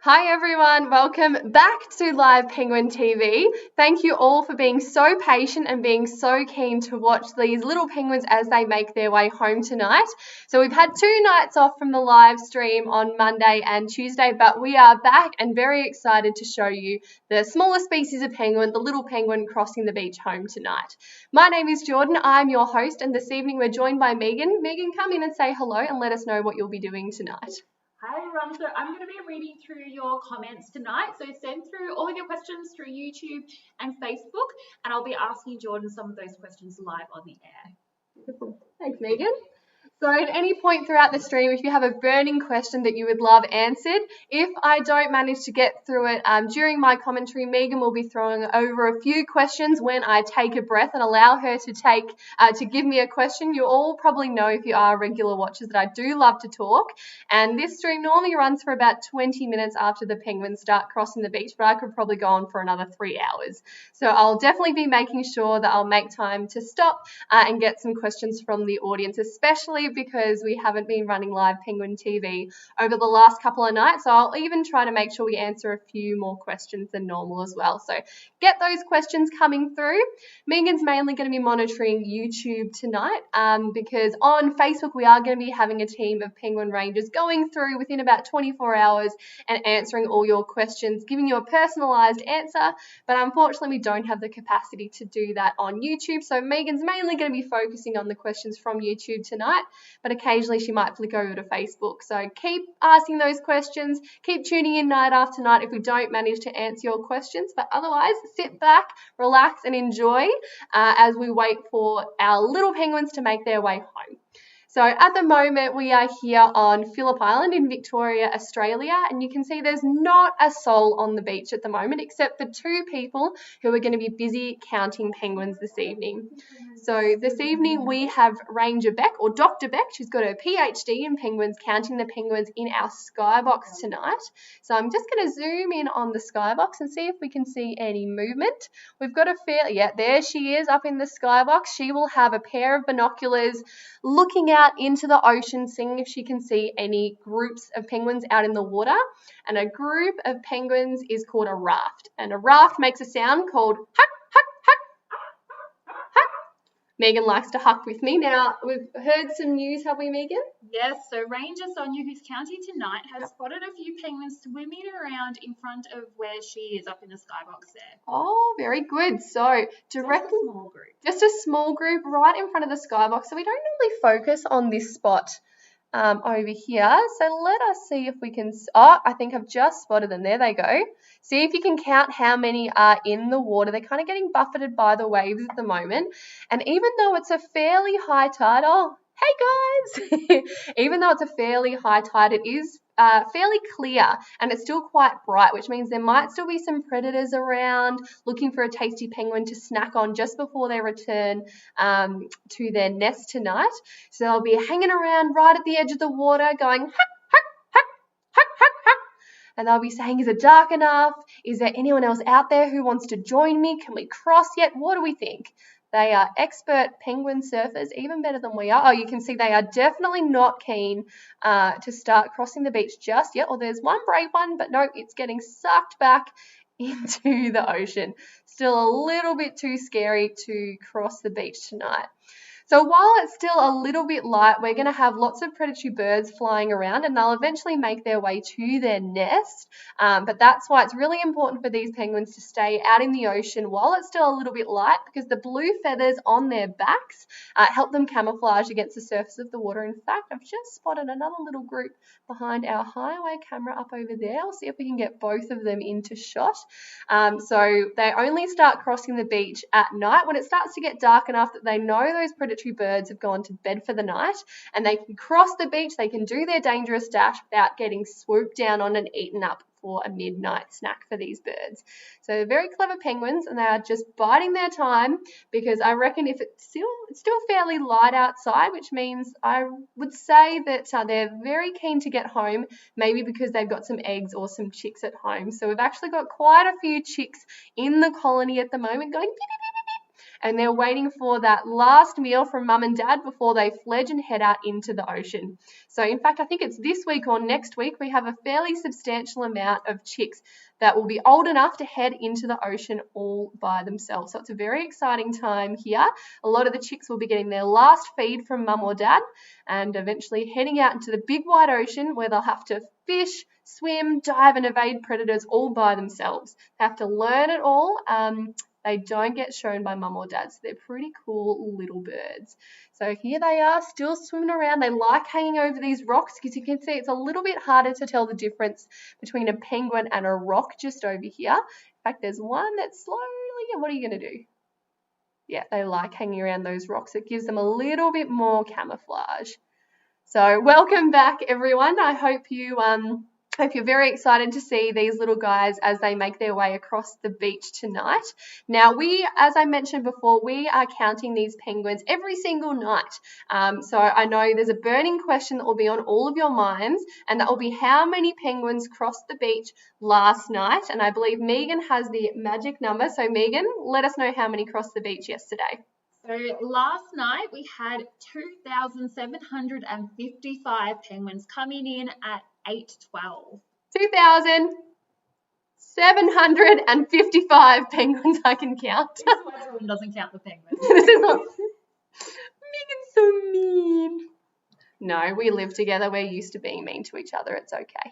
Hi everyone, welcome back to Live Penguin TV. Thank you all for being so patient and being so keen to watch these little penguins as they make their way home tonight. So we've had 2 nights off from the live stream on Monday and Tuesday, but we are back and very excited to show you the smaller species of penguin, the little penguin crossing the beach home tonight. My name is Jordan, I'm your host, and this evening we're joined by Megan. Megan, come in and say hello and let us know what you'll be doing tonight. Hi everyone, so I'm going to be reading through your comments tonight, so send through all of your questions through YouTube and Facebook, and I'll be asking Jordan some of those questions live on the air. Beautiful. Thanks, Megan. So at any point throughout the stream, if you have a burning question that you would love answered, if I don't manage to get through it during my commentary, Megan will be throwing over a few questions when I take a breath and allow her to give me a question. You all probably know, if you are regular watchers, that I do love to talk, and this stream normally runs for about 20 minutes after the penguins start crossing the beach, but I could probably go on for another 3 hours. So I'll definitely be making sure that I'll make time to stop and get some questions from the audience, especially because we haven't been running Live Penguin TV over the last couple of nights. So I'll even try to make sure we answer a few more questions than normal as well. So get those questions coming through. Megan's mainly going to be monitoring YouTube tonight because on Facebook we are going to be having a team of penguin rangers going through within about 24 hours and answering all your questions, giving you a personalised answer. But unfortunately we don't have the capacity to do that on YouTube. So Megan's mainly going to be focusing on the questions from YouTube tonight, but occasionally she might flick over to Facebook. So keep asking those questions, keep tuning in night after night if we don't manage to answer your questions, but otherwise sit back, relax and enjoy as we wait for our little penguins to make their way home. So at the moment we are here on Phillip Island in Victoria, Australia, and you can see there's not a soul on the beach at the moment except for 2 people who are going to be busy counting penguins this evening. So this evening we have Ranger Beck, or Dr. Beck. She's got her PhD in penguins, counting the penguins in our skybox tonight. So I'm just going to zoom in on the skybox and see if we can see any movement. We've got there she is up in the skybox. She will have a pair of binoculars looking out into the ocean, seeing if she can see any groups of penguins out in the water. And a group of penguins is called a raft. And a raft makes a sound called huck, huck, huck, huck. Megan likes to huck with me. Now, we've heard some news, have we, Megan? Yes, so Ranger Sonia, who's counting tonight, has spotted a few penguins swimming around in front of where she is up in the skybox there. Oh, very good. So directly, just a small group right in front of the skybox. So we don't normally focus on this spot over here. So let us see if we can, I think I've just spotted them. There they go. See if you can count how many are in the water. They're kind of getting buffeted by the waves at the moment. And even though it's a fairly high tide, hey guys, even though it's a fairly high tide, it is fairly clear and it's still quite bright, which means there might still be some predators around looking for a tasty penguin to snack on just before they return to their nest tonight. So they'll be hanging around right at the edge of the water going huck, huck, huck, huck, huck, huck. And they'll be saying, is it dark enough? Is there anyone else out there who wants to join me? Can we cross yet? What do we think? They are expert penguin surfers, even better than we are. Oh, you can see they are definitely not keen to start crossing the beach just yet. Or there's one brave one, but no, it's getting sucked back into the ocean. Still a little bit too scary to cross the beach tonight. So while it's still a little bit light, we're going to have lots of predatory birds flying around and they'll eventually make their way to their nest. But that's why it's really important for these penguins to stay out in the ocean while it's still a little bit light, because the blue feathers on their backs help them camouflage against the surface of the water. In fact, I've just spotted another little group behind our highway camera up over there. I'll see if we can get both of them into shot. So they only start crossing the beach at night when it starts to get dark enough that they know those predatory birds have gone to bed for the night and they can cross the beach, they can do their dangerous dash without getting swooped down on and eaten up for a midnight snack for these birds. So they're very clever penguins and they are just biding their time, because I reckon if it's still fairly light outside, which means I would say that they're very keen to get home, maybe because they've got some eggs or some chicks at home. So we've actually got quite a few chicks in the colony at the moment going beep, beep, beep, beep, beep. and they're waiting for that last meal from mum and dad before they fledge and head out into the ocean. So in fact, I think it's this week or next week, we have a fairly substantial amount of chicks that will be old enough to head into the ocean all by themselves. So it's a very exciting time here. A lot of the chicks will be getting their last feed from mum or dad and eventually heading out into the big wide ocean where they'll have to fish, swim, dive and evade predators all by themselves. They have to learn it all. They don't get shown by mum or dad, so they're pretty cool little birds. So here they are, still swimming around. They like hanging over these rocks because you can see it's a little bit harder to tell the difference between a penguin and a rock just over here. In fact, there's one that's slowly, what are you going to do? Yeah, they like hanging around those rocks. It gives them a little bit more camouflage. So welcome back, everyone. I hope you're very excited to see these little guys as they make their way across the beach tonight. Now, as I mentioned before, we are counting these penguins every single night. So I know there's a burning question that will be on all of your minds, and that will be how many penguins crossed the beach last night. And I believe Megan has the magic number. So Megan, let us know how many crossed the beach yesterday. So last night we had 2,755 penguins coming in at 8:12. 2,755 penguins I can count. Everyone doesn't count the penguins. This is not. Megan's so mean. No, we live together. We're used to being mean to each other. It's okay.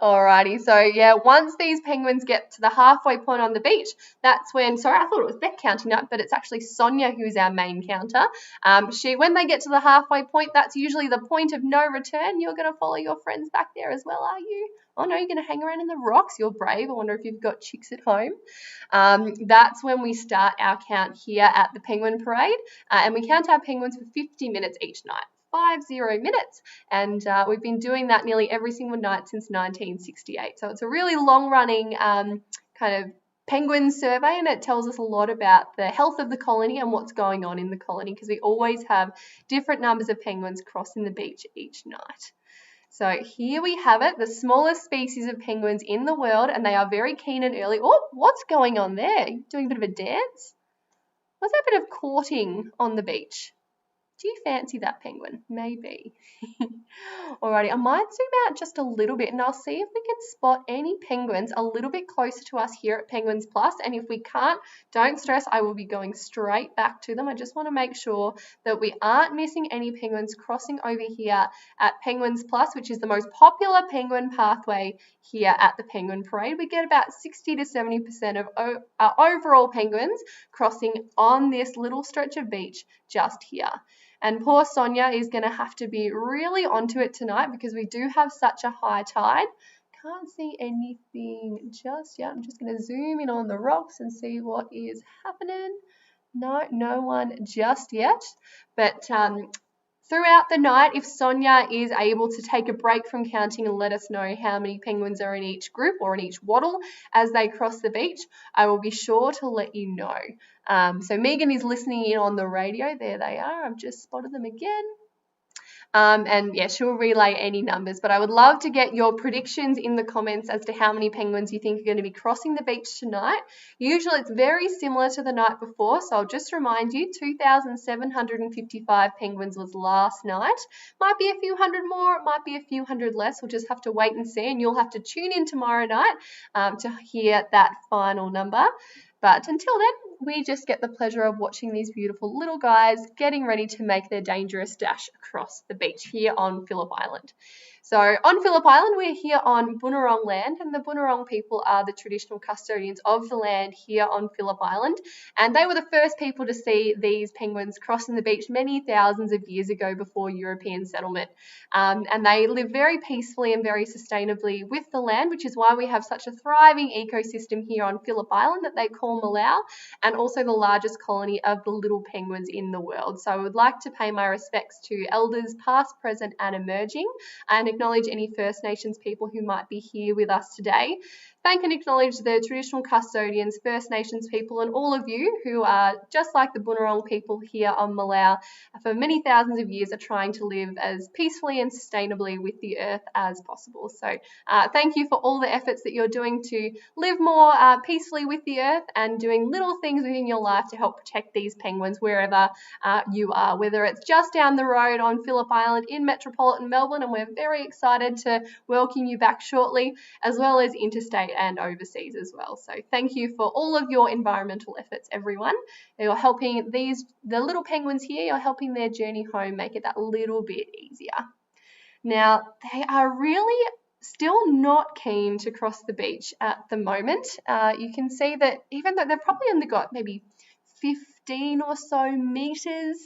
Alrighty. So yeah, once these penguins get to the halfway point on the beach, that's when, sorry, I thought it was Beck counting up, but it's actually Sonia who's our main counter. When they get to the halfway point, that's usually the point of no return. You're going to follow your friends back there as well, are you? Oh no, you're going to hang around in the rocks. You're brave. I wonder if you've got chicks at home. That's when we start our count here at the Penguin Parade. And we count our penguins for 50 minutes each night. 50 minutes, and we've been doing that nearly every single night since 1968. So it's a really long-running kind of penguin survey, and it tells us a lot about the health of the colony and what's going on in the colony, because we always have different numbers of penguins crossing the beach each night. So here we have it, the smallest species of penguins in the world, and they are very keen and early. Oh, what's going on there? Doing a bit of a dance? What's that bit of courting on the beach? Do you fancy that penguin? Maybe. Alrighty, I might zoom out just a little bit and I'll see if we can spot any penguins a little bit closer to us here at Penguins Plus. And if we can't, don't stress, I will be going straight back to them. I just want to make sure that we aren't missing any penguins crossing over here at Penguins Plus, which is the most popular penguin pathway here at the Penguin Parade. We get about 60 to 70% of our overall penguins crossing on this little stretch of beach just here. And poor Sonia is going to have to be really onto it tonight because we do have such a high tide. Can't see anything just yet. I'm just going to zoom in on the rocks and see what is happening. No one just yet. But throughout the night, if Sonia is able to take a break from counting and let us know how many penguins are in each group or in each waddle as they cross the beach, I will be sure to let you know. So Megan is listening in on the radio. There they are. I've just spotted them again. And yeah, she'll relay any numbers, but I would love to get your predictions in the comments as to how many penguins you think are going to be crossing the beach tonight. Usually it's very similar to the night before, so I'll just remind you, 2,755 penguins was last night. Might be a few hundred more, it might be a few hundred less. We'll just have to wait and see, and you'll have to tune in tomorrow night to hear that final number. But until then, we just get the pleasure of watching these beautiful little guys getting ready to make their dangerous dash across the beach here on Phillip Island. So on Phillip Island, we're here on Boonwurrung land, and the Boonwurrung people are the traditional custodians of the land here on Phillip Island. And they were the first people to see these penguins crossing the beach many thousands of years ago before European settlement. And they live very peacefully and very sustainably with the land, which is why we have such a thriving ecosystem here on Phillip Island that they call Malau, and also the largest colony of the little penguins in the world. So I would like to pay my respects to elders past, present and emerging, and acknowledge any First Nations people who might be here with us today. Thank and acknowledge the traditional custodians, First Nations people, and all of you who are just like the Bunurong people here on Malau for many thousands of years are trying to live as peacefully and sustainably with the earth as possible. So thank you for all the efforts that you're doing to live more peacefully with the earth and doing little things within your life to help protect these penguins wherever you are, whether it's just down the road on Phillip Island in metropolitan Melbourne, and we're very excited to welcome you back shortly, as well as interstate and overseas as well. So thank you for all of your environmental efforts, everyone. You're helping the little penguins here, you're helping their journey home make it that little bit easier. Now, they are really still not keen to cross the beach at the moment. You can see that even though they've probably only got maybe 15 or so metres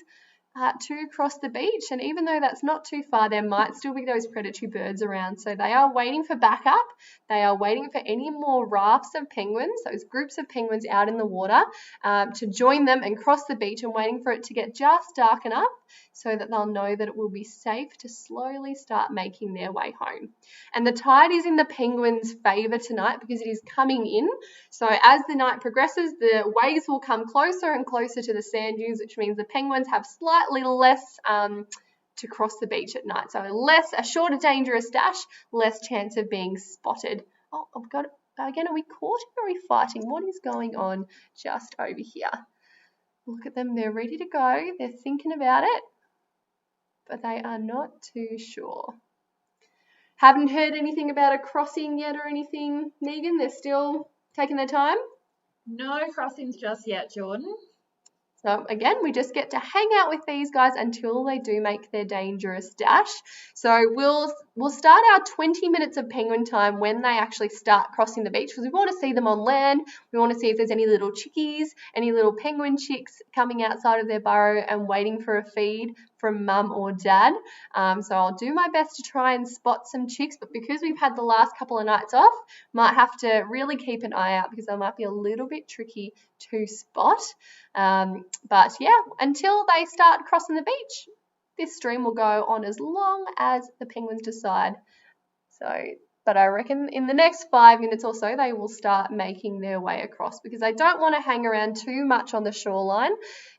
to cross the beach, and even though that's not too far, there might still be those predatory birds around. So they are waiting for backup. They are waiting for any more rafts of penguins, those groups of penguins out in the water, to join them and cross the beach, and waiting for it to get just dark enough so that they'll know that it will be safe to slowly start making their way home. And the tide is in the penguins' favour tonight because it is coming in. So as the night progresses, the waves will come closer and closer to the sand dunes, which means the penguins have slightly less to cross the beach at night. So a shorter dangerous dash, less chance of being spotted. Oh, I've got it. Again, are we caught or are we fighting? What is going on just over here? Look at them, they're ready to go. They're thinking about it, but they are not too sure. Haven't heard anything about a crossing yet or anything, Megan? They're still taking their time? No crossings just yet, Jordan. So again, we just get to hang out with these guys until they do make their dangerous dash. So we'll start our 20 minutes of penguin time when they actually start crossing the beach, because we want to see them on land. We want to see if there's any little chickies, any little penguin chicks coming outside of their burrow and waiting for a feed from mum or dad. So I'll do my best to try and spot some chicks, but because we've had the last couple of nights off, might have to really keep an eye out because they might be a little bit tricky to spot. But yeah, until they start crossing the beach, this stream will go on as long as the penguins decide. But I reckon in the next 5 minutes or so, they will start making their way across, because they don't want to hang around too much on the shoreline,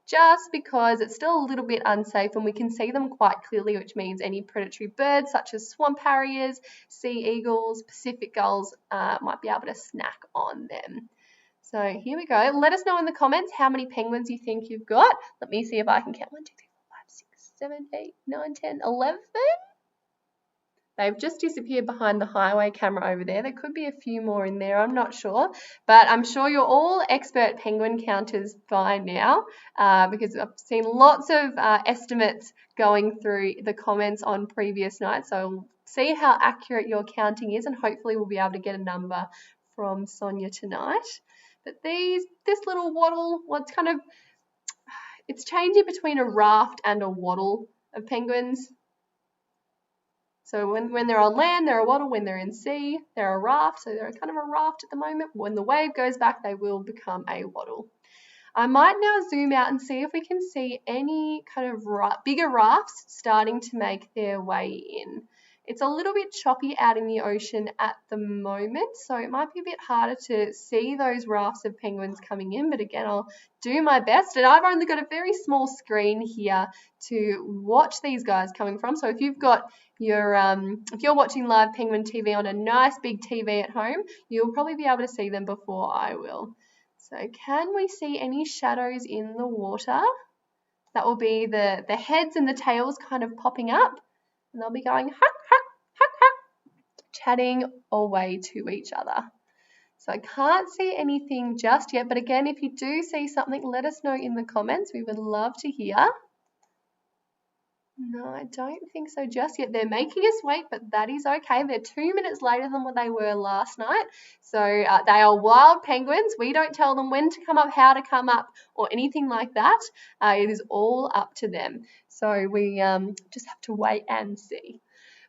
just because it's still a little bit unsafe and we can see them quite clearly, which means any predatory birds such as swamp harriers, sea eagles, Pacific gulls might be able to snack on them. So here we go. Let us know in the comments how many penguins you think you've got. Let me see if I can count. 1, 2, 3, 4, 5, 6, 7, 8, 9, 10, 11. They've just disappeared behind the highway camera over there. There could be a few more in there, I'm not sure. But I'm sure you're all expert penguin counters by now, because I've seen lots of estimates going through the comments on previous nights. So we'll see how accurate your counting is, and hopefully we'll be able to get a number from Sonia tonight. But this little wattle, well, it's changing between a raft and a wattle of penguins. So when they're on land, they're a wattle. When they're in sea, they're a raft. So they're kind of a raft at the moment. When the wave goes back, they will become a wattle. I might now zoom out and see if we can see any kind of bigger rafts starting to make their way in. It's a little bit choppy out in the ocean at the moment, so it might be a bit harder to see those rafts of penguins coming in, but again, I'll do my best. And I've only got a very small screen here to watch these guys coming from, so if you've got your if you're watching live Penguin TV on a nice big TV at home, you'll probably be able to see them before I will. So can we see any shadows in the water? That will be the heads and the tails kind of popping up, and they'll be going huck, huck, huck, huck, chatting away to each other. So I can't see anything just yet, but again, if you do see something, let us know in the comments. We would love to hear. No, I don't think so just yet. They're making us wait, but that is okay. They're 2 minutes later than what they were last night. So they are wild penguins. We don't tell them when to come up, how to come up, or anything like that. It is all up to them. So we just have to wait and see.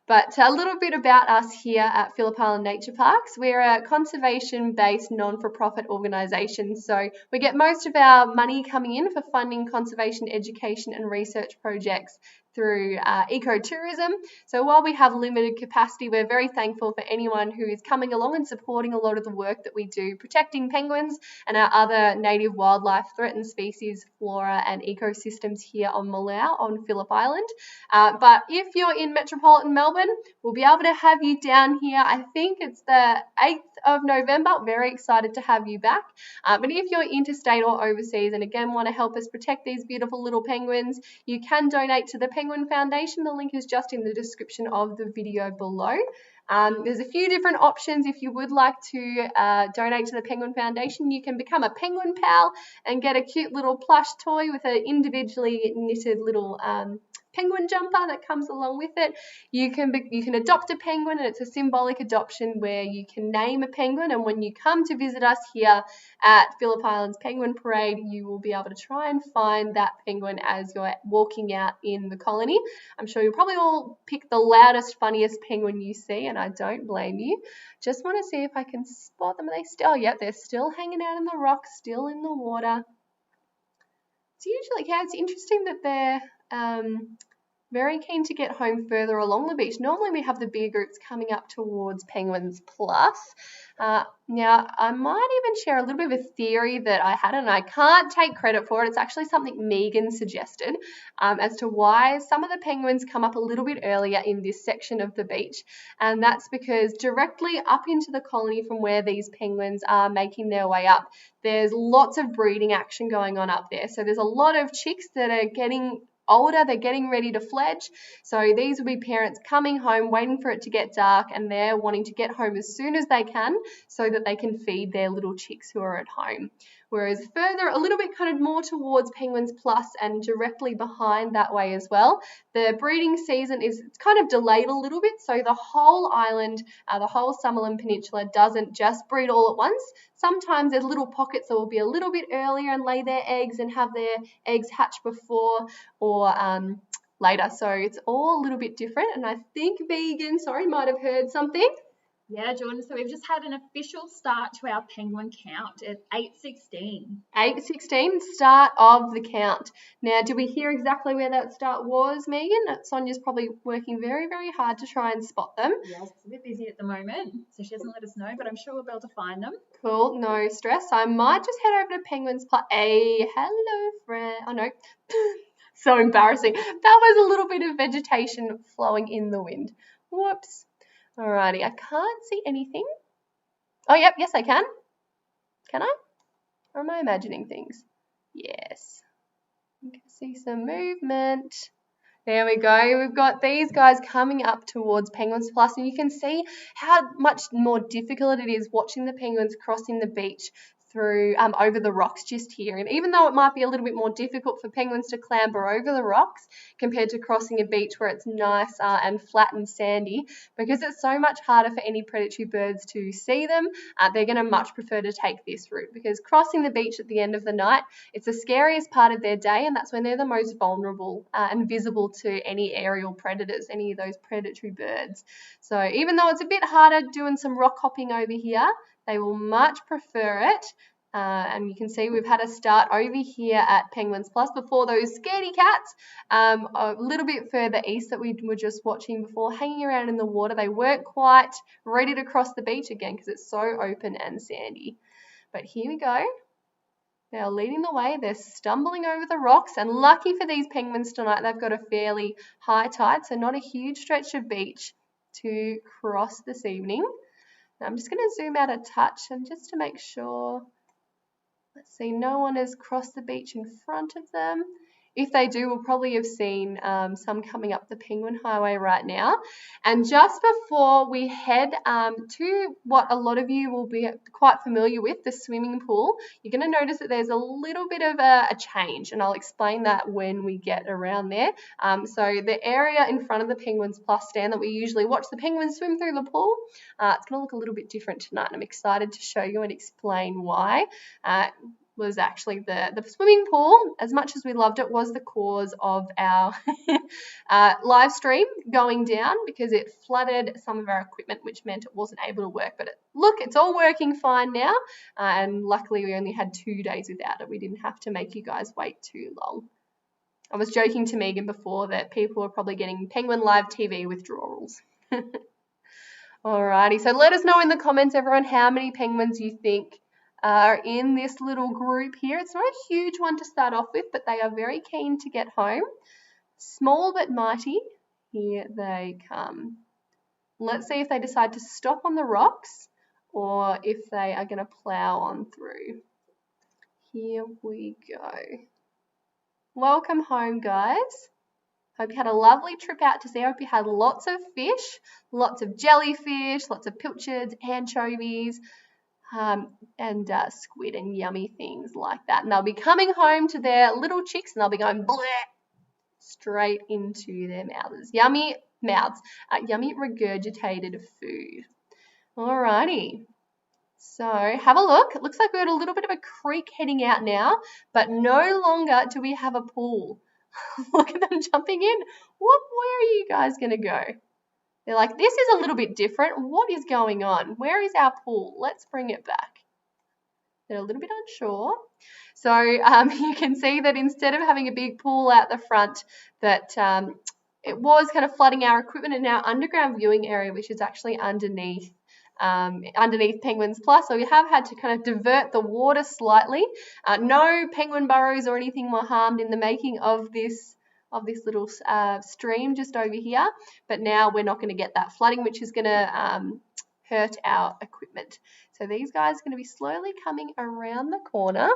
But a little bit about us here at Phillip Island Nature Parks. We're a conservation-based non-for-profit organisation, so we get most of our money coming in for funding conservation education and research projects through ecotourism. So while we have limited capacity, we're very thankful for anyone who is coming along and supporting a lot of the work that we do, protecting penguins and our other native wildlife, threatened species, flora and ecosystems here on Malau on Phillip Island. But if you're in metropolitan Melbourne, we'll be able to have you down here. I think it's the 8th of November. Very excited to have you back. But if you're interstate or overseas and again want to help us protect these beautiful little penguins, you can donate to the Penguin Foundation. The link is just in the description of the video below. There's a few different options. If you would like to donate to the Penguin Foundation, you can become a penguin pal and get a cute little plush toy with an individually knitted little penguin jumper that comes along with it. You can adopt a penguin, and it's a symbolic adoption where you can name a penguin, and when you come to visit us here at Phillip Island's Penguin Parade, you will be able to try and find that penguin as you're walking out in the colony. I'm sure you'll probably all pick the loudest, funniest penguin you see, and I don't blame you. Just want to see if I can spot them. Are they still? Yep, they're still hanging out in the rocks, still in the water. It's usually, yeah, it's interesting that they're very keen to get home further along the beach. Normally we have the bigger groups coming up towards Penguins Plus. Now, I might even share a little bit of a theory that I had, and I can't take credit for it. It's actually something Megan suggested as to why some of the penguins come up a little bit earlier in this section of the beach. And that's because directly up into the colony from where these penguins are making their way up, there's lots of breeding action going on up there. So there's a lot of chicks that are getting older, they're getting ready to fledge. So these will be parents coming home, waiting for it to get dark, and they're wanting to get home as soon as they can so that they can feed their little chicks who are at home. Whereas further, a little bit kind of more towards Penguins Plus and directly behind that way as well, the breeding season is kind of delayed a little bit. So the whole island, the whole Summerland Peninsula doesn't just breed all at once. Sometimes there's little pockets that will be a little bit earlier and lay their eggs and have their eggs hatch before or later. So it's all a little bit different. And I think Vegan, might have heard something. Yeah, Jordan, so we've just had an official start to our penguin count at 8:16. 8:16, start of the count. Now, do we hear exactly where that start was, Megan? Sonia's probably working very, very hard to try and spot them. Yes, it's a bit busy at the moment, so she hasn't let us know, but I'm sure we'll be able to find them. Cool, no stress. I might just head over to Penguins Plus. Hey, hello, friend. Oh, no. So embarrassing. That was a little bit of vegetation flowing in the wind. Whoops. Alrighty, I can't see anything. Oh, yep, yes I can. Can I? Or am I imagining things? Yes. You can see some movement. There we go. We've got these guys coming up towards Penguins Plus, and you can see how much more difficult it is watching the penguins crossing the beach through over the rocks just here. And even though it might be a little bit more difficult for penguins to clamber over the rocks compared to crossing a beach where it's nice and flat and sandy, because it's so much harder for any predatory birds to see them, they're going to much prefer to take this route, because crossing the beach at the end of the night, it's the scariest part of their day, and that's when they're the most vulnerable and visible to any aerial predators, any of those predatory birds. So even though it's a bit harder doing some rock hopping over here, they will much prefer it. And you can see we've had a start over here at Penguins Plus before those scaredy cats, a little bit further east that we were just watching before, hanging around in the water. They weren't quite ready to cross the beach again because it's so open and sandy. But here we go. They're leading the way. They're stumbling over the rocks, and lucky for these penguins tonight, they've got a fairly high tide, so not a huge stretch of beach to cross this evening. I'm just going to zoom out a touch and just to make sure. Let's see, no one has crossed the beach in front of them. If they do, we'll probably have seen some coming up the Penguin Highway right now. And just before we head to what a lot of you will be quite familiar with, the swimming pool, you're going to notice that there's a little bit of a change, and I'll explain that when we get around there. So the area in front of the Penguins Plus stand that we usually watch the penguins swim through the pool, it's going to look a little bit different tonight, and I'm excited to show you and explain why. Was actually the swimming pool, as much as we loved it, was the cause of our live stream going down, because it flooded some of our equipment, which meant it wasn't able to work. But look, it's all working fine now, and luckily we only had 2 days without it. We didn't have to make you guys wait too long. I was joking to Megan before that people are probably getting Penguin Live TV withdrawals. Alrighty, so let us know in the comments, everyone, how many penguins you think are in this little group here. It's not a huge one to start off with, but they are very keen to get home. Small but mighty, here they come. Let's see if they decide to stop on the rocks or if they are going to plow on through. Here we go. Welcome home, guys. Hope you had a lovely trip out to sea. I hope you had lots of fish, lots of jellyfish, lots of pilchards, anchovies, and squid and yummy things like that. And they'll be coming home to their little chicks and they'll be going bleh, straight into their mouths. Yummy mouths, yummy regurgitated food. Alrighty. So have a look. It looks like we've got a little bit of a creek heading out now, but no longer do we have a pool. Look at them jumping in. Where are you guys going to go? They're like, this is a little bit different. What is going on? Where is our pool? Let's bring it back. They're a little bit unsure. So you can see that instead of having a big pool out the front, that it was kind of flooding our equipment in our underground viewing area, which is actually underneath Penguins Plus. So we have had to kind of divert the water slightly. No penguin burrows or anything were harmed in the making of this little stream just over here, but now we're not going to get that flooding, which is going to hurt our equipment. So these guys are going to be slowly coming around the corner.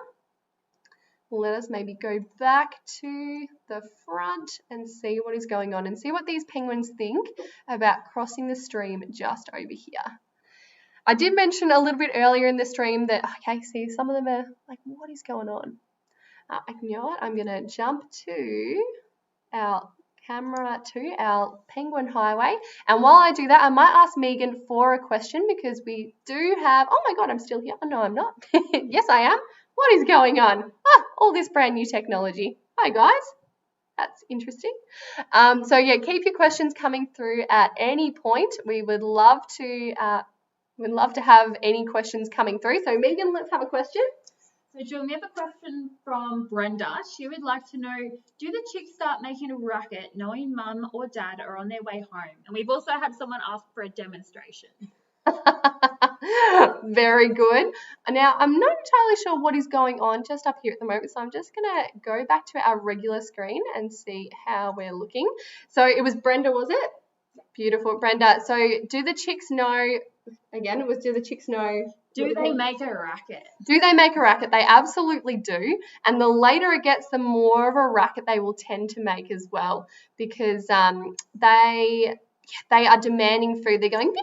Let us maybe go back to the front and see what is going on and see what these penguins think about crossing the stream just over here. I did mention a little bit earlier in the stream that, okay, see, some of them are like, what is going on? You know what? I'm going to jump to our camera to our Penguin Highway. And while I do that, I might ask Megan for a question because we do have, oh my God, I'm still here. Oh, no, I'm not. Yes, I am. What is going on? All this brand new technology. Hi, guys. That's interesting. So yeah, keep your questions coming through at any point. We would love to have any questions coming through. So Megan, let's have a question. So Jill, we have a question from Brenda. She would like to know, do the chicks start making a racket knowing mum or dad are on their way home? And we've also had someone ask for a demonstration. Very good. Now, I'm not entirely sure what is going on just up here at the moment, so I'm just going to go back to our regular screen and see how we're looking. So it was Brenda, was it? Beautiful, Brenda. So do the chicks know, again, it was do the chicks know? Do they make a racket? Do they make a racket? They absolutely do. And the later it gets, the more of a racket they will tend to make as well, because they are demanding food. They're going beep, beep, beep, beep,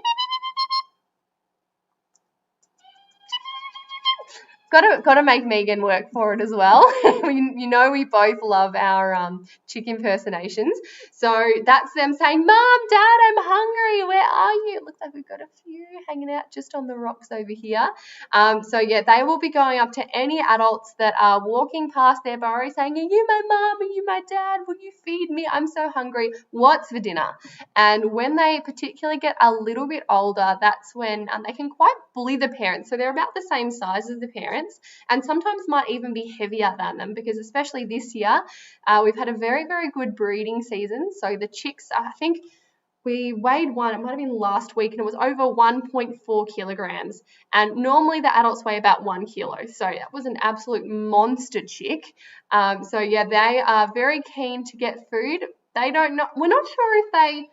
beep. Got to make Megan work for it as well. You know we both love our chick impersonations. So that's them saying, Mum, Dad, I'm hungry. Where are you? It looks like we've got a few hanging out just on the rocks over here. So yeah, they will be going up to any adults that are walking past their burrow saying, are you my mum? Are you my dad? Will you feed me? I'm so hungry. What's for dinner? And when they particularly get a little bit older, that's when they can quite bully the parents. So they're about the same size as the parents, and sometimes might even be heavier than them, because especially this year, we've had a very, very good breeding season. So the chicks, I think we weighed one, it might have been last week, and it was over 1.4 kilograms. And normally the adults weigh about 1 kilo. So that was an absolute monster chick. So yeah, they are very keen to get food. They don't know, we're not sure if they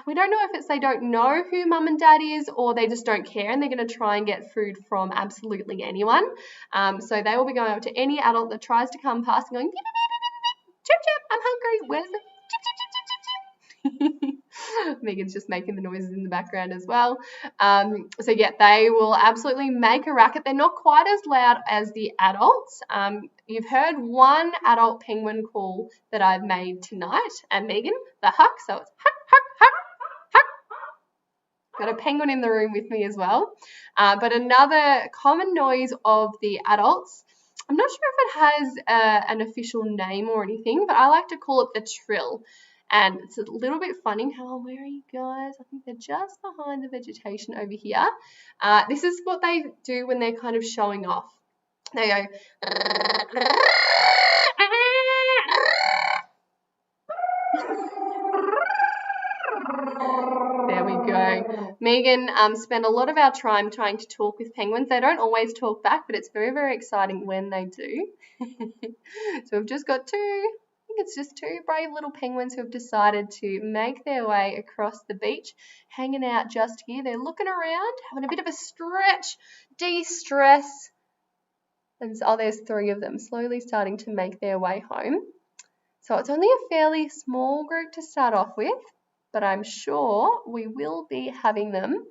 we don't know if it's they don't know who mum and dad is, or they just don't care and they're going to try and get food from absolutely anyone. So they will be going up to any adult that tries to come past and going, beep, beep, beep, beep, beep, chip, chip, I'm hungry. Where's the chip, chip, chip, chip, chip. Megan's just making the noises in the background as well. So yeah, they will absolutely make a racket. They're not quite as loud as the adults. You've heard one adult penguin call that I've made tonight, and Megan, the huck, so it's huck, huck, huck, huck. Got a penguin in the room with me as well. But another common noise of the adults, I'm not sure if it has an official name or anything, but I like to call it the trill. And it's a little bit funny. Where are you guys? I think they're just behind the vegetation over here. This is what they do when they're kind of showing off. They go, There we go. Megan spent a lot of our time trying to talk with penguins. They don't always talk back, but it's very, very exciting when they do. So we've just got it's just two brave little penguins who have decided to make their way across the beach, hanging out just here. They're looking around, having a bit of a stretch, de-stress. And so, there's three of them slowly starting to make their way home. So it's only a fairly small group to start off with, but I'm sure we will be having them,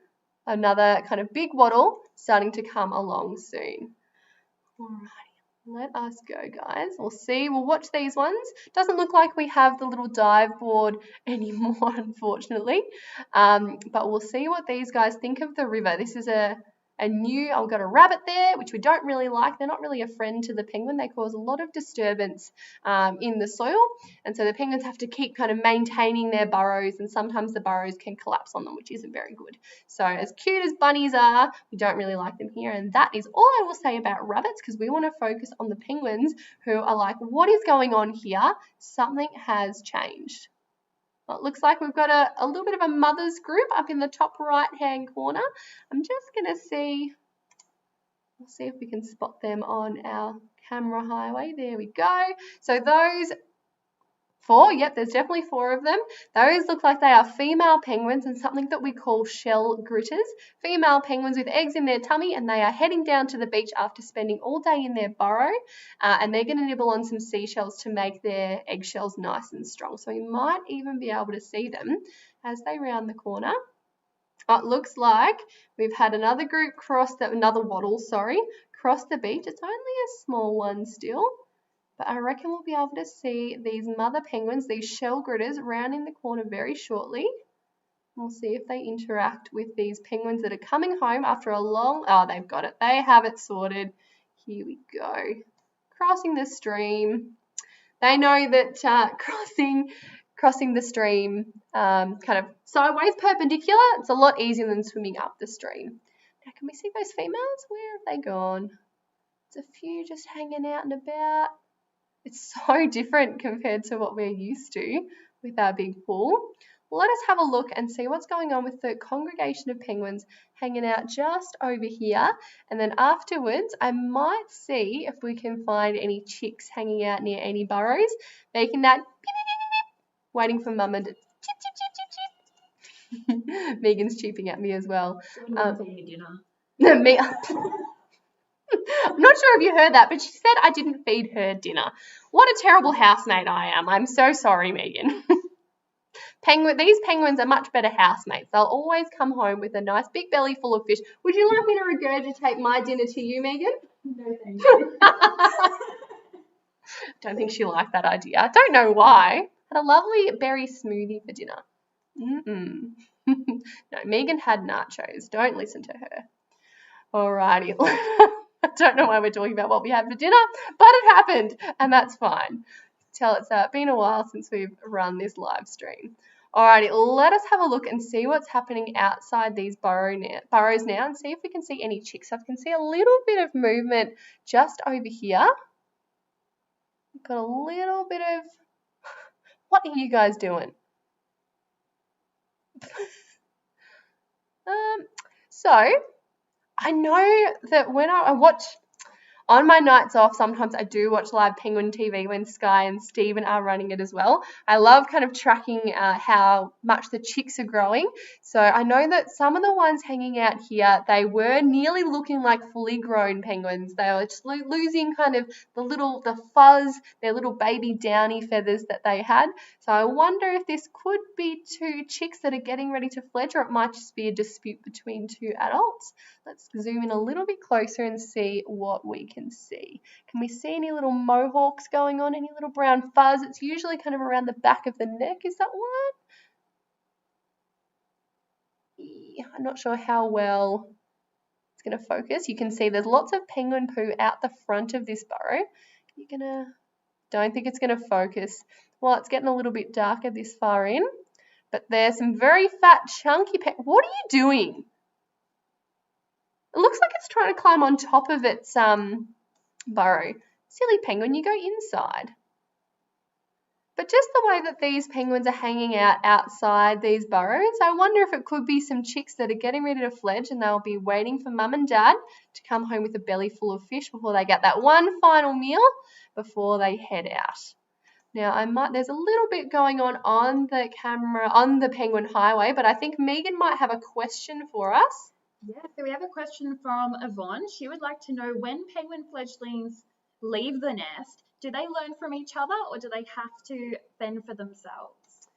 another kind of big waddle, starting to come along soon. Alrighty. Let us go, guys. We'll watch these ones. Doesn't look like we have the little dive board anymore, unfortunately. But we'll see what these guys think of the river. This is I've got a rabbit there, which we don't really like. They're not really a friend to the penguin. They cause a lot of disturbance in the soil. And so the penguins have to keep kind of maintaining their burrows, and sometimes the burrows can collapse on them, which isn't very good. So as cute as bunnies are, we don't really like them here. And that is all I will say about rabbits, because we want to focus on the penguins who are like, what is going on here? Something has changed. Well, it looks like we've got a little bit of a mother's group up in the top right-hand corner. I'm just going to we'll see if we can spot them on our camera highway. There we go. So those four, yep, there's definitely four of them. Those look like they are female penguins and something that we call shell gritters. Female penguins with eggs in their tummy, and they are heading down to the beach after spending all day in their burrow, and they're going to nibble on some seashells to make their eggshells nice and strong. So we might even be able to see them as they round the corner. It looks like we've had another group another waddle, cross the beach. It's only a small one still. But I reckon we'll be able to see these mother penguins, these shell gritters, rounding the corner very shortly. We'll see if they interact with these penguins that are coming home after a long... Oh, they've got it. They have it sorted. Here we go. Crossing the stream. They know that crossing the stream kind of sideways, perpendicular, it's a lot easier than swimming up the stream. Now, can we see those females? Where have they gone? There's a few just hanging out and about. It's so different compared to what we're used to with our big pool. Let us have a look and see what's going on with the congregation of penguins hanging out just over here. And then afterwards, I might see if we can find any chicks hanging out near any burrows, making that beep, beep, beep, beep, waiting for mama to chip, chip, chip, chip, chip. Megan's cheeping at me as well. Feeding dinner. Me. I'm not sure if you heard that, but she said I didn't feed her dinner. What a terrible housemate I am. I'm so sorry, Megan. These penguins are much better housemates. They'll always come home with a nice big belly full of fish. Would you like me to regurgitate my dinner to you, Megan? No, thank you. Don't think she liked that idea. I don't know why. Had a lovely berry smoothie for dinner. No, Megan had nachos. Don't listen to her. Alrighty. I don't know why we're talking about what we had for dinner, but it happened, and that's fine. Tell it's been a while since we've run this live stream. Alrighty, let us have a look and see what's happening outside these burrows now and see if we can see any chicks. So I can see a little bit of movement just over here. We've got a little bit of... What are you guys doing? So... I know that when I watch, on my nights off, sometimes I do watch live Penguin TV when Sky and Stephen are running it as well. I love kind of tracking how much the chicks are growing. So I know that some of the ones hanging out here, they were nearly looking like fully grown penguins. They were just losing kind of the fuzz, their little baby downy feathers that they had. So I wonder if this could be two chicks that are getting ready to fledge, or it might just be a dispute between two adults. Let's zoom in a little bit closer and see what we can see. Can we see any little mohawks going on, any little brown fuzz? It's usually kind of around the back of the neck. Is that one? Yeah, I'm not sure how well it's going to focus. You can see there's lots of penguin poo out the front of this burrow. Don't think it's going to focus. Well, it's getting a little bit darker this far in, but there's some very fat, chunky What are you doing? It looks like it's trying to climb on top of its burrow. Silly penguin, you go inside. But just the way that these penguins are hanging out outside these burrows, I wonder if it could be some chicks that are getting ready to fledge and they'll be waiting for mum and dad to come home with a belly full of fish before they get that one final meal before they head out. Now, there's a little bit going on the camera, on the Penguin Highway, but I think Megan might have a question for us. Yeah, so we have a question from Yvonne. She would like to know, when penguin fledglings leave the nest, do they learn from each other or do they have to fend for themselves?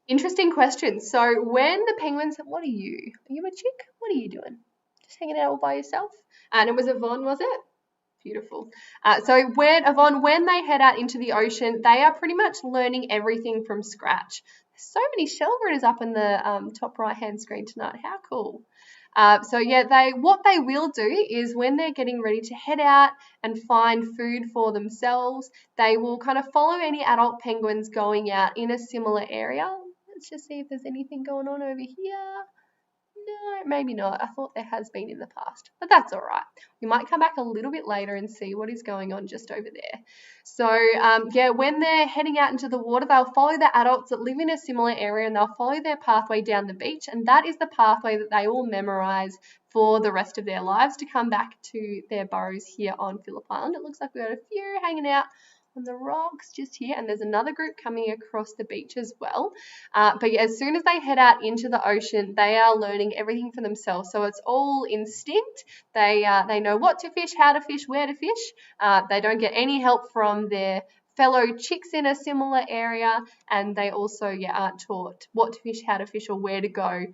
Interesting question. So when the penguins, what are you? Are you a chick? What are you doing? Just hanging out all by yourself? And it was Yvonne, was it? Beautiful. So when they head out into the ocean, they are pretty much learning everything from scratch. There's so many shell gritters up in the top right-hand screen tonight. How cool. What they will do is when they're getting ready to head out and find food for themselves, they will kind of follow any adult penguins going out in a similar area. Let's just see if there's anything going on over here. No, maybe not. I thought there has been in the past, but that's all right. We might come back a little bit later and see what is going on just over there. So, when they're heading out into the water, they'll follow the adults that live in a similar area and they'll follow their pathway down the beach, and that is the pathway that they will memorize for the rest of their lives to come back to their burrows here on Phillip Island. It looks like we've got a few hanging out on the rocks just here, and there's another group coming across the beach as well. As soon as they head out into the ocean, they are learning everything for themselves. So it's all instinct. They know what to fish, how to fish, where to fish. They don't get any help from their fellow chicks in a similar area, and they also aren't taught what to fish, how to fish, or where to go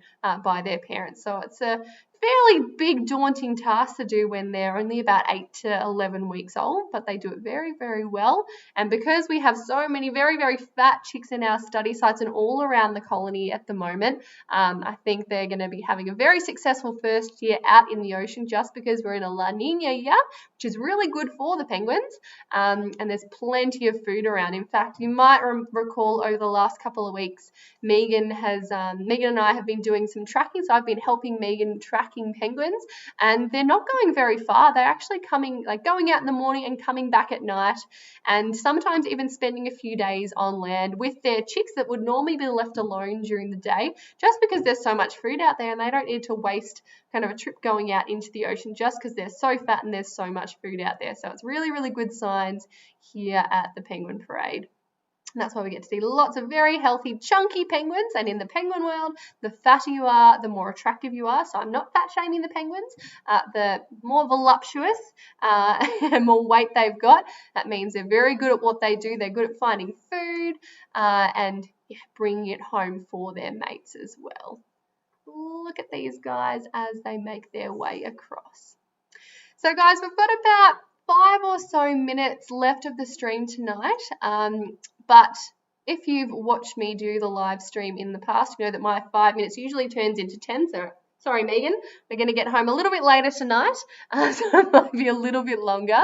by their parents. So it's a fairly big, daunting task to do when they're only about 8 to 11 weeks old, but they do it very, very well. And because we have so many very, very fat chicks in our study sites and all around the colony at the moment, I think they're going to be having a very successful first year out in the ocean, just because we're in a La Nina year, which is really good for the penguins, and there's plenty of food around. In fact, you might recall over the last couple of weeks, Megan and I have been doing some tracking, so I've been helping Megan tracking penguins, and they're not going very far. They're actually going out in the morning and coming back at night, and sometimes even spending a few days on land with their chicks that would normally be left alone during the day, just because there's so much food out there and they don't need to waste kind of a trip going out into the ocean just because they're so fat and there's so much food out there. So it's really, really good signs here at the Penguin Parade. And that's why we get to see lots of very healthy, chunky penguins. And in the penguin world, the fatter you are, the more attractive you are. So I'm not fat shaming the penguins. The more voluptuous and more weight they've got, that means they're very good at what they do. They're good at finding food and bringing it home for their mates as well. Look at these guys as they make their way across. So guys, we've got about 5 or so minutes left of the stream tonight, but if you've watched me do the live stream in the past, you know that my 5 minutes usually turns into 10, so sorry Megan, we're going to get home a little bit later tonight, so it might be a little bit longer,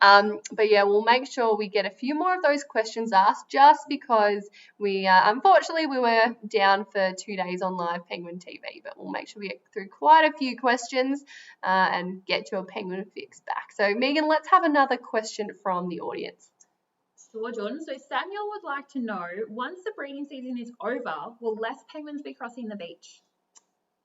we'll make sure we get a few more of those questions asked, just because unfortunately we were down for 2 days on live Penguin TV, but we'll make sure we get through quite a few questions and get to a Penguin Fix back. So Megan, let's have another question from the audience. Sure, Jordan. So Samuel would like to know, once the breeding season is over, will less penguins be crossing the beach?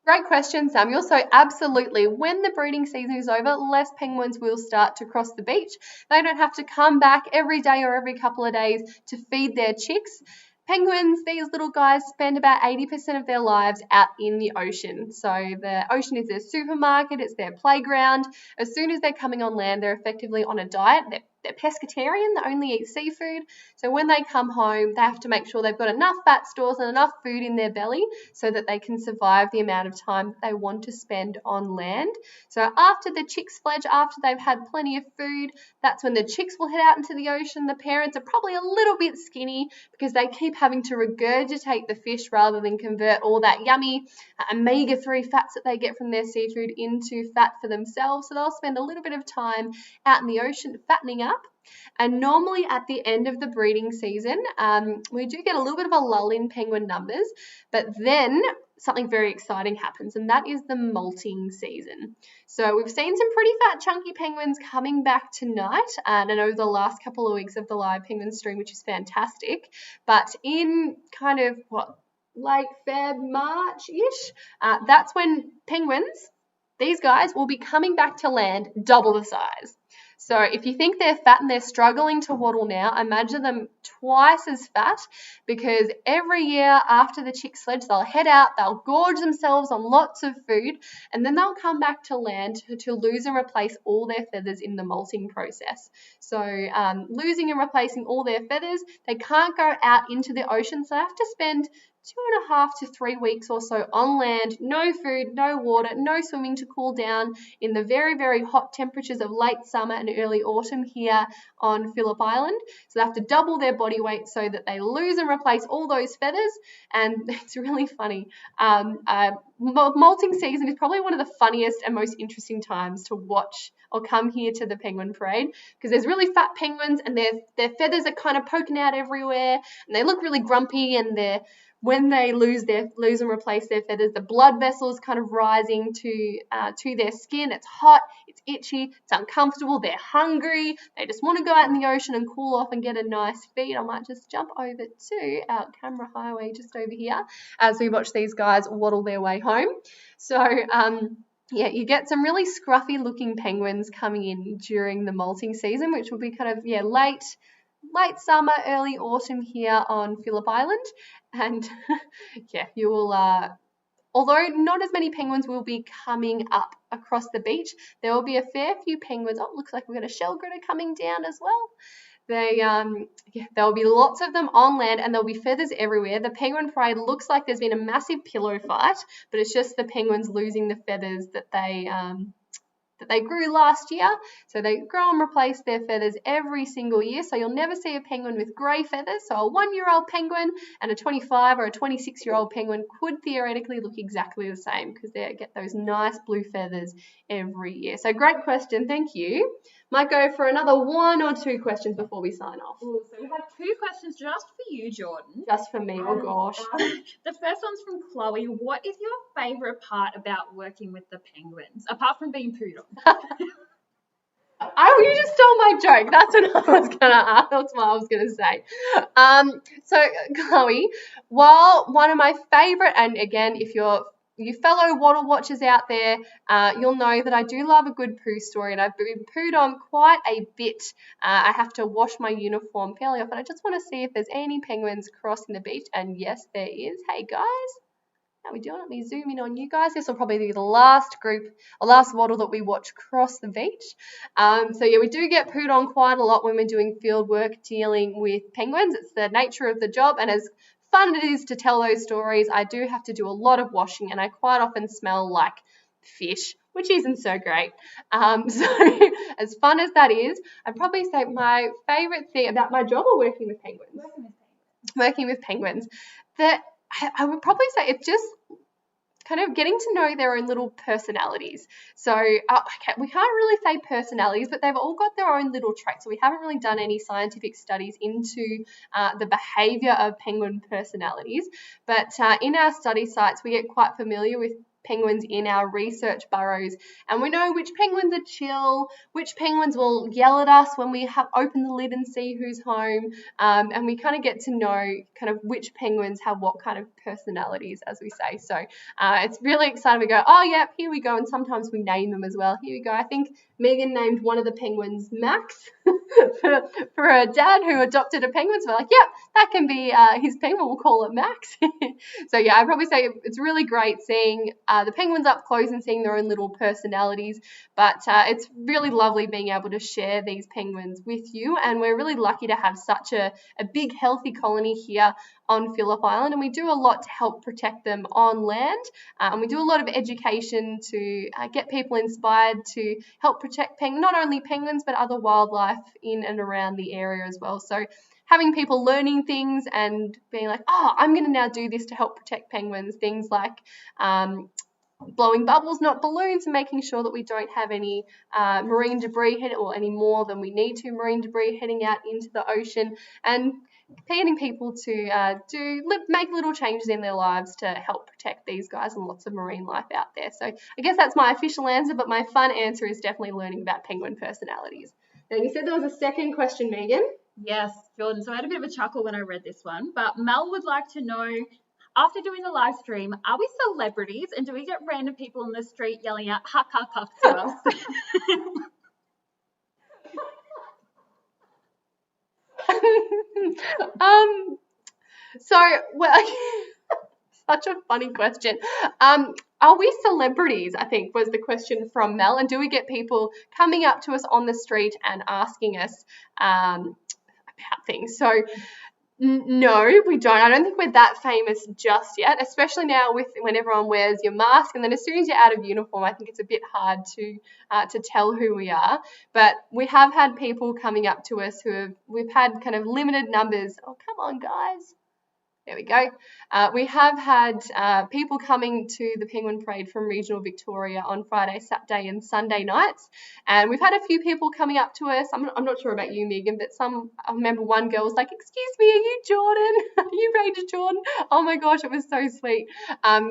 Great question, Samuel. So absolutely, when the breeding season is over, less penguins will start to cross the beach. They don't have to come back every day or every couple of days to feed their chicks. Penguins, these little guys, spend about 80% of their lives out in the ocean. So the ocean is their supermarket, it's their playground. As soon as they're coming on land, they're effectively on a diet. They're pescatarian, they only eat seafood. So when they come home, they have to make sure they've got enough fat stores and enough food in their belly so that they can survive the amount of time they want to spend on land. So after the chicks fledge, after they've had plenty of food, that's when the chicks will head out into the ocean. The parents are probably a little bit skinny because they keep having to regurgitate the fish rather than convert all that yummy omega-3 fats that they get from their seafood into fat for themselves. So they'll spend a little bit of time out in the ocean fattening up. And normally at the end of the breeding season, we do get a little bit of a lull in penguin numbers, but then something very exciting happens, and that is the molting season. So we've seen some pretty fat chunky penguins coming back tonight, and over the last couple of weeks of the live penguin stream, which is fantastic. But in kind of late Feb, March-ish, that's when penguins, these guys, will be coming back to land double the size. So if you think they're fat and they're struggling to waddle now, imagine them twice as fat, because every year after the chick sledge, they'll head out, they'll gorge themselves on lots of food, and then they'll come back to land to lose and replace all their feathers in the molting process. So losing and replacing all their feathers, they can't go out into the ocean, so they have to spend 2.5 to 3 weeks or so on land, no food, no water, no swimming to cool down in the very, very hot temperatures of late summer and early autumn here on Phillip Island. So they have to double their body weight so that they lose and replace all those feathers, and it's really funny. Molting season is probably one of the funniest and most interesting times to watch or come here to the penguin parade, because there's really fat penguins and their feathers are kind of poking out everywhere, and they look really grumpy, and when they lose and replace their feathers, the blood vessels kind of rising to their skin. It's hot, it's itchy, it's uncomfortable, they're hungry, they just want to go out in the ocean and cool off and get a nice feed. I might just jump over to our camera highway just over here as we watch these guys waddle their way home. So yeah, you get some really scruffy looking penguins coming in during the molting season, which will be kind of late summer, early autumn here on Phillip Island. And yeah, you will, although not as many penguins will be coming up across the beach, there will be a fair few penguins. Oh, looks like we've got a shell gritter coming down as well. There'll be lots of them on land, and there'll be feathers everywhere. The penguin parade looks like there's been a massive pillow fight, but it's just the penguins losing the feathers that they grew last year. So they grow and replace their feathers every single year. So you'll never see a penguin with grey feathers. So a 1-year-old penguin and a 25 or a 26-year-old penguin could theoretically look exactly the same, because they get those nice blue feathers every year. So great question, thank you. Might go for another 1 or 2 questions before we sign off. Ooh, so we have 2 questions just for you, Jordan. Just for me, oh gosh. The first one's from Chloe. What is your favourite part about working with the penguins, apart from being pooed on? You just stole my joke. That's what I was gonna ask. That's what I was gonna say. So Chloe, while one of my favourite, and again, if you fellow waddle watchers out there, you'll know that I do love a good poo story, and I've been pooed on quite a bit. I have to wash my uniform fairly often. I just want to see if there's any penguins crossing the beach, and yes, there is. Hey guys, how we doing? Let me zoom in on you guys. This will probably be the last waddle that we watch cross the beach. So yeah, we do get pooed on quite a lot when we're doing field work dealing with penguins. It's the nature of the job, and as fun it is to tell those stories, I do have to do a lot of washing, and I quite often smell like fish, which isn't so great. So as fun as that is, I'd probably say my favourite thing about my job or working with penguins? Working with penguins. That I would probably say it's just kind of getting to know their own little personalities. So okay, we can't really say personalities, but they've all got their own little traits. So we haven't really done any scientific studies into the behaviour of penguin personalities. But in our study sites, we get quite familiar with penguins in our research burrows, and we know which penguins are chill, which penguins will yell at us when we open the lid and see who's home, and we kind of get to know kind of which penguins have what kind of personalities, as we say. So it's really exciting. We go, oh yeah, here we go, and sometimes we name them as well. Here we go. I think Megan named one of the penguins Max for her dad who adopted a penguin. So we're like, yeah, that can be his penguin. We'll call it Max. So yeah, I'd probably say it's really great seeing the penguins up close and seeing their own little personalities. But it's really lovely being able to share these penguins with you. And we're really lucky to have such a big, healthy colony here on Phillip Island, and we do a lot to help protect them on land, and we do a lot of education to get people inspired to help protect not only penguins but other wildlife in and around the area as well. So having people learning things and being like, oh, I'm going to now do this to help protect penguins, things like blowing bubbles, not balloons, and making sure that we don't have any marine debris or any more than we need to marine debris heading out into the ocean, and getting people to make little changes in their lives to help protect these guys and lots of marine life out there. So I guess that's my official answer, but my fun answer is definitely learning about penguin personalities. Now, you said there was a second question, Megan. Yes, Jordan. So I had a bit of a chuckle when I read this one, but Mel would like to know, after doing the live stream, are we celebrities and do we get random people in the street yelling out "huck, huck, huck" to us? So, well, such a funny question. Are we celebrities, I think, was the question from Mel, and do we get people coming up to us on the street and asking us about things? So, no, we don't. I don't think we're that famous just yet, especially now when everyone wears your mask, and then as soon as you're out of uniform, I think it's a bit hard to tell who we are. But we have had people coming up to us we've had kind of limited numbers. Oh, come on, guys. There we go. We have had people coming to the Penguin Parade from regional Victoria on Friday, Saturday and Sunday nights. And we've had a few people coming up to us. I'm not sure about you, Megan, but I remember one girl was like, "Excuse me, are you Jordan? Are you Ranger Jordan?" Oh my gosh, it was so sweet.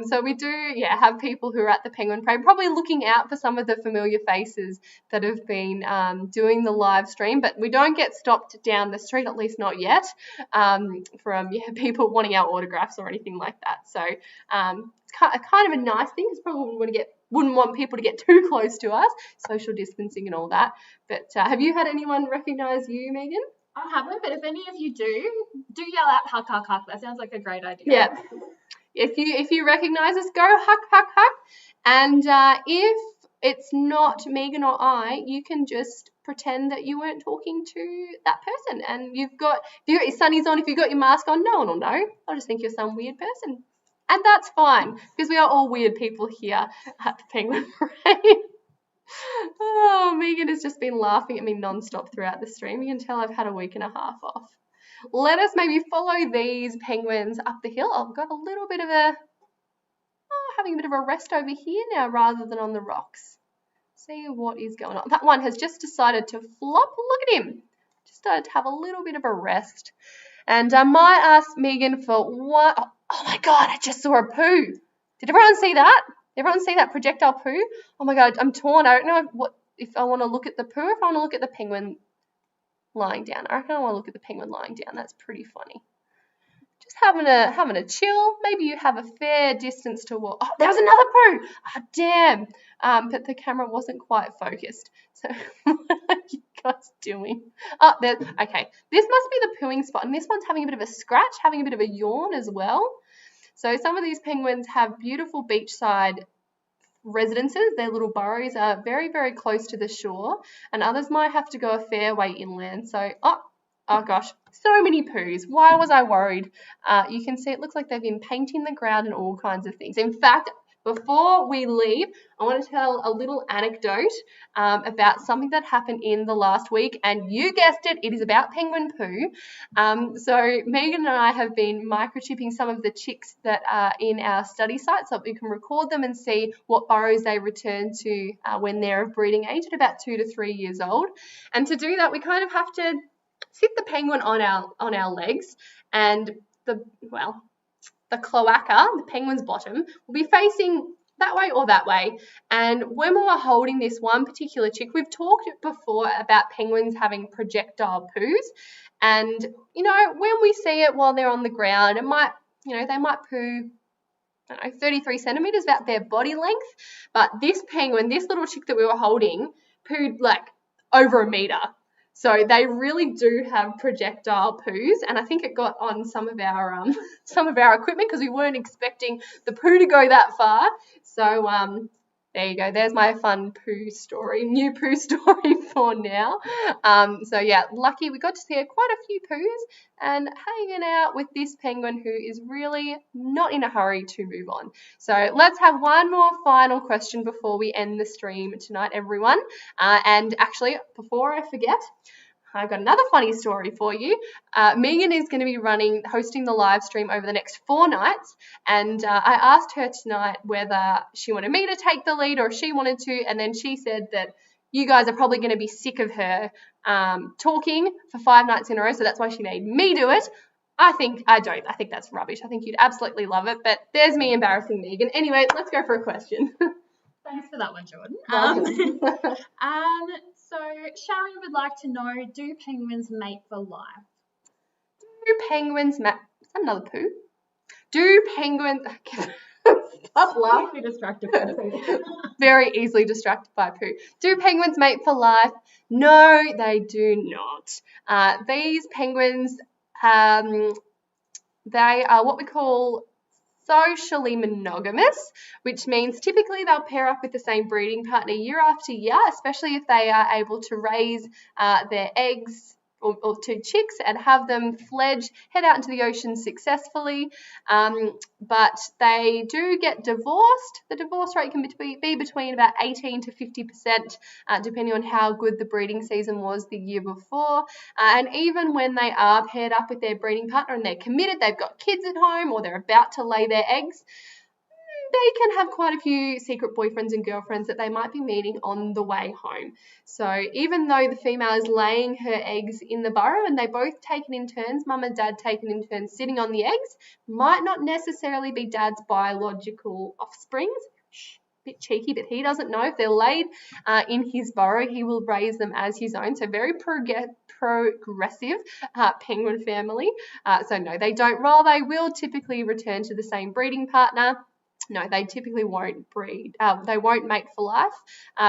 So we do, have people who are at the Penguin Parade, probably looking out for some of the familiar faces that have been doing the live stream, but we don't get stopped down the street, at least not yet, from people wanting our autographs or anything like that. So it's kind of a nice thing, because probably wouldn't want people to get too close to us, social distancing and all that. But have you had anyone recognise you, Megan? I haven't, but if any of you do yell out "huck, huck, huck." That sounds like a great idea. Yeah. If you recognise us, go huck, huck, huck. And if it's not Megan or I, you can just pretend that you weren't talking to that person. And if you've got your sunnies on, if you've got your mask on, no one will know. I'll just think you're some weird person. And that's fine, because we are all weird people here at the Penguin Parade. Oh, Megan has just been laughing at me non-stop throughout the stream. You can tell I've had a week and a half off. Let us maybe follow these penguins up the hill. I've got a little bit of having a bit of a rest over here now rather than on the rocks. See what is going on. That one has just decided to flop. Look at him. Just started to have a little bit of a rest. And I might ask Megan for what. Oh my God, I just saw a poo. Did everyone see that? Everyone see that projectile poo? Oh my God, I'm torn. I don't know if I want to look at the poo or if I want to look at the penguin lying down. I reckon I want to look at the penguin lying down. That's pretty funny. Just having a chill. Maybe you have a fair distance to walk. Oh, there was another poo. Oh, damn. But the camera wasn't quite focused. So what are you guys doing? Oh, okay. This must be the pooing spot. And this one's having a bit of a scratch, having a bit of a yawn as well. So some of these penguins have beautiful beachside residences. Their little burrows are very, very close to the shore. And others might have to go a fair way inland. So, oh gosh, so many poos. Why was I worried? You can see it looks like they've been painting the ground and all kinds of things. In fact, before we leave, I want to tell a little anecdote about something that happened in the last week. And you guessed it, it is about penguin poo. So Megan and I have been microchipping some of the chicks that are in our study site so that we can record them and see what burrows they return to when they're of breeding age at about 2 to 3 years old. And to do that, we kind of have to sit the penguin on our legs, and the cloaca, the penguin's bottom, will be facing that way or that way. And when we were holding this one particular chick, we've talked before about penguins having projectile poos, and when we see it while they're on the ground, it might, they might poo, 33 centimeters, about their body length. But this penguin, this little chick that we were holding, pooed like over a meter. So they really do have projectile poos, and I think it got on some of our equipment because we weren't expecting the poo to go that far. So there you go. There's my fun poo story, new poo story for now. So yeah, lucky we got to see quite a few poos and hanging out with this penguin who is really not in a hurry to move on. So let's have one more final question before we end the stream tonight, everyone. And actually, before I forget, I've got another funny story for you. Megan is going to be hosting the live stream over the next 4 nights, and I asked her tonight whether she wanted me to take the lead or if she wanted to, and then she said that you guys are probably going to be sick of her talking for 5 nights in a row, so that's why she made me do it. I think that's rubbish. I think you'd absolutely love it, but there's me embarrassing Megan. Anyway, let's go for a question. Thanks for that one, Jordan. Welcome. So Sharon would like to know, do penguins mate for life? Do penguins mate? Is that another poo? Do penguins... Stop laughing. Distracted. Very easily distracted by poo. Do penguins mate for life? No, they do not. These penguins, they are what we call socially monogamous, which means typically they'll pair up with the same breeding partner year after year, especially if they are able to raise their eggs or 2 chicks and have them fledge, head out into the ocean successfully. But they do get divorced. The divorce rate can be between about 18 to 50%, depending on how good the breeding season was the year before. And even when they are paired up with their breeding partner and they're committed, they've got kids at home or they're about to lay their eggs, they can have quite a few secret boyfriends and girlfriends that they might be meeting on the way home. So even though the female is laying her eggs in the burrow and they both taken in turns, mum and dad taken in turns sitting on the eggs, might not necessarily be dad's biological offsprings. Bit cheeky, but he doesn't know. If they're laid in his burrow, he will raise them as his own. So very progressive penguin family. So no, they don't. While they will typically return to the same breeding partner, no, they typically won't breed. They won't mate for life.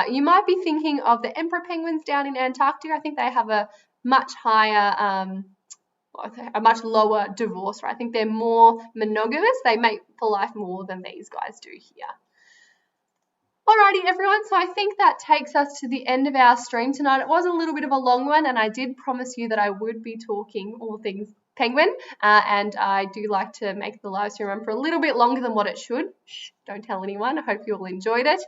You might be thinking of the emperor penguins down in Antarctica. I think they have a much higher, a much lower divorce rate. I think they're more monogamous. They mate for life more than these guys do here. Alrighty, everyone, so I think that takes us to the end of our stream tonight. It was a little bit of a long one, and I did promise you that I would be talking all things penguin, and I do like to make the live stream run for a little bit longer than what it should. Shh, don't tell anyone. I hope you all enjoyed it.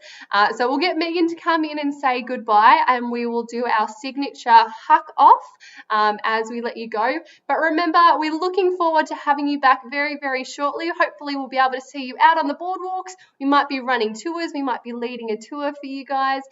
So we'll get Megan to come in and say goodbye, and we will do our signature huck off as we let you go. But remember, we're looking forward to having you back very, very shortly. Hopefully we'll be able to see you out on the boardwalks. We might be running tours. We might be leading a tour for you guys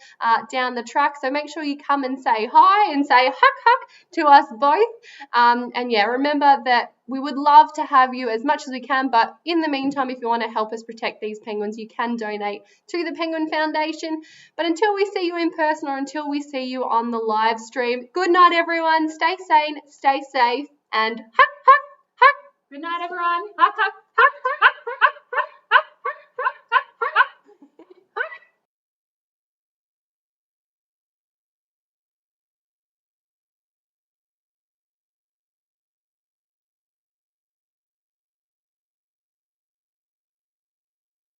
down the track. So make sure you come and say hi and say huck to us both. And yeah, remember that we would love to have you as much as we can, but in the meantime, if you want to help us protect these penguins, you can donate to the Penguin Foundation. But until we see you in person or until we see you on the live stream, good night, everyone. Stay sane, stay safe, and huck. Good night, everyone. Huck.